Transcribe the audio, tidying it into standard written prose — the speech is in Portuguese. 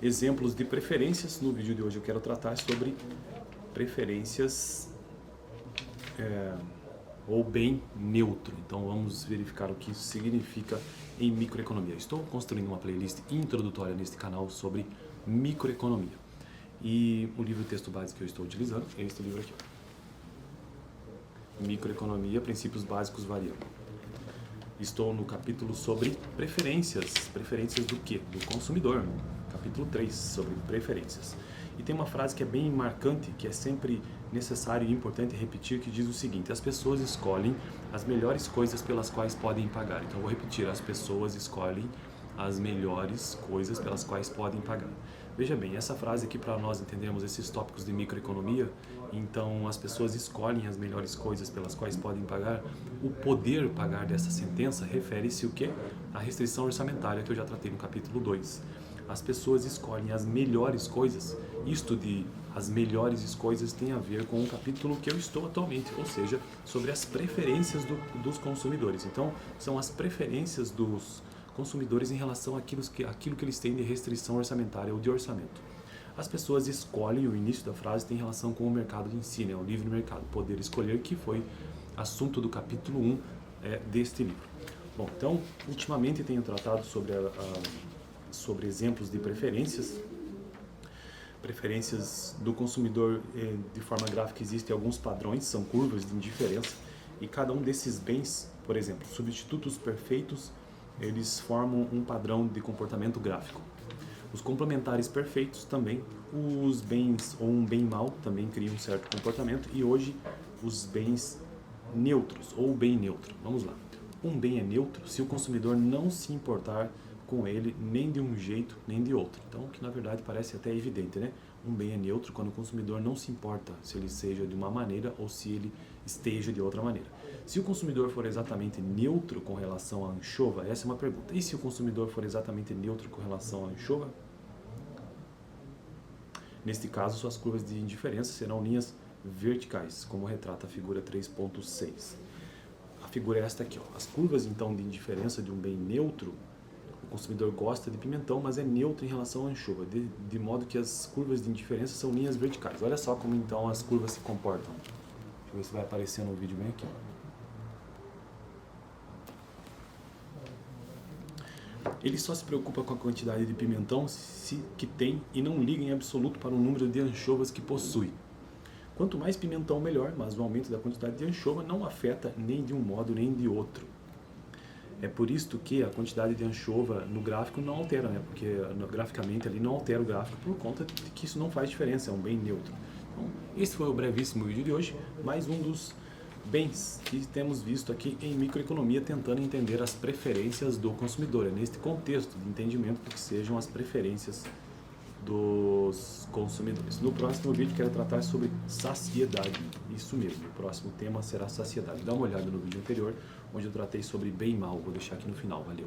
exemplos de preferências. No vídeo de hoje eu quero tratar sobre preferências ou bem neutro. Então vamos verificar o que isso significa em microeconomia. Estou construindo uma playlist introdutória neste canal sobre microeconomia. E o livro texto base que eu estou utilizando é este livro aqui. Microeconomia, princípios básicos variando. Estou no capítulo sobre preferências. Preferências do quê? Do consumidor. Capítulo 3, sobre preferências. E tem uma frase que é bem marcante, que é sempre necessário e importante repetir, que diz o seguinte: as pessoas escolhem as melhores coisas pelas quais podem pagar. Então eu vou repetir: as pessoas escolhem as melhores coisas pelas quais podem pagar. Veja bem, essa frase aqui, para nós entendermos esses tópicos de microeconomia, então as pessoas escolhem as melhores coisas pelas quais podem pagar. O poder pagar dessa sentença refere-se o quê? À restrição orçamentária, que eu já tratei no capítulo 2. As pessoas escolhem as melhores coisas. Isto de as melhores coisas tem a ver com o capítulo que eu estou atualmente, ou seja, sobre as preferências dos consumidores. Então, são as preferências dos consumidores em relação àquilo que eles têm de restrição orçamentária ou de orçamento. As pessoas escolhem, o início da frase tem relação com o mercado em si, né? O livre mercado, poder escolher, que foi assunto do capítulo 1 deste livro. Bom, então, ultimamente tenho tratado sobre exemplos de preferências do consumidor. De forma gráfica existem alguns padrões, são curvas de indiferença, e cada um desses bens, por exemplo, substitutos perfeitos, eles formam um padrão de comportamento gráfico. Os complementares perfeitos também, os bens ou um bem mau também criam um certo comportamento, e hoje os bens neutros ou bem neutro. Vamos lá. Um bem é neutro se o consumidor não se importar com ele nem de um jeito nem de outro. Então, que na verdade parece até evidente, né? Um bem é neutro quando o consumidor não se importa se ele seja de uma maneira ou se ele esteja de outra maneira. Se o consumidor for exatamente neutro com relação à anchova, essa é uma pergunta. E se o consumidor for exatamente neutro com relação à anchova? Neste caso, suas curvas de indiferença serão linhas verticais, como retrata a figura 3.6. A figura é esta aqui, ó. As curvas então de indiferença de um bem neutro, o consumidor gosta de pimentão, mas é neutro em relação à anchova, de modo que as curvas de indiferença são linhas verticais. Olha só como então as curvas se comportam. Deixa eu ver se vai aparecer no vídeo bem aqui. Ele só se preocupa com a quantidade de pimentão que tem e não liga em absoluto para o número de anchovas que possui. Quanto mais pimentão, melhor, mas o aumento da quantidade de anchova não afeta nem de um modo nem de outro. É por isto que a quantidade de anchova no gráfico não altera, né? Porque graficamente ali não altera o gráfico por conta de que isso não faz diferença, é um bem neutro. Então, esse foi o brevíssimo vídeo de hoje, mais um dos bens que temos visto aqui em microeconomia, tentando entender as preferências do consumidor. É neste contexto de entendimento do que sejam as preferências dos consumidores. No próximo vídeo quero tratar sobre saciedade. Isso mesmo, o próximo tema será saciedade. Dá uma olhada no vídeo anterior, onde eu tratei sobre bem e mal. Vou deixar aqui no final. Valeu!